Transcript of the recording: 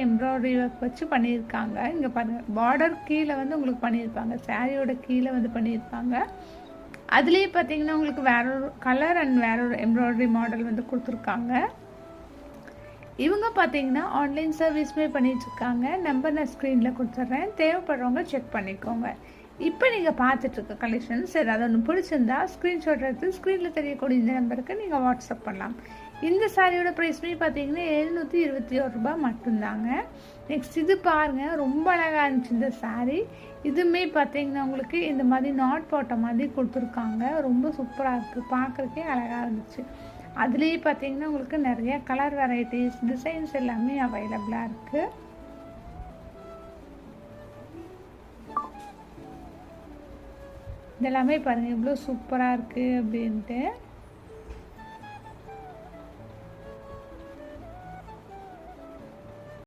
Embroidery work வச்சு பண்ணியிருக்காங்க. இங்கே பாருங்கள், பார்டர் கீழே வந்து உங்களுக்கு பண்ணியிருப்பாங்க, சாரியோட கீழே வந்து பண்ணியிருப்பாங்க. அதுலேயே பார்த்தீங்கன்னா உங்களுக்கு வேற ஒரு கலர் அண்ட் வேற ஒரு எம்ப்ராய்டரி மாடல் வந்து கொடுத்துருக்காங்க. இவங்க பார்த்தீங்கன்னா ஆன்லைன் சர்வீஸுமே பண்ணிகிட்ருக்காங்க. நம்பர் நான் ஸ்க்ரீனில் கொடுத்துட்றேன், தேவைப்படுறவங்க செக் பண்ணிக்கோங்க. இப்போ நீங்கள் பார்த்துட்ருக்க கலெக்ஷன்ஸ் ஏதாவது ஒன்று பிடிச்சிருந்தா ஸ்க்ரீன்ஷாட் எடுத்து ஸ்க்ரீனில் தெரியக்கூடிய இந்த நம்பருக்கு நீங்கள் வாட்ஸ்அப் பண்ணலாம். இந்த சாரியோட ப்ரைஸ்மே பார்த்தீங்கன்னா 721 ரூபா மட்டும்தாங்க. நெக்ஸ்ட் இது பாருங்கள், ரொம்ப அழகாக இருந்துச்சு இந்த சாரீ. இதுவுமே பார்த்தீங்கன்னா உங்களுக்கு இந்த மாதிரி நாட் போட்ட மாதிரி கொடுத்துருக்காங்க. ரொம்ப சூப்பராக இருக்குது, பார்க்குறக்கே அழகாக இருந்துச்சு. அதுலேயே பார்த்தீங்கன்னா உங்களுக்கு நிறைய கலர் வெரைட்டிஸ், டிசைன்ஸ் எல்லாமே அவைலபிளாக இருக்குது. இதெல்லாமே பாருங்கள் எவ்வளோ சூப்பராக இருக்குது அப்படின்ட்டு.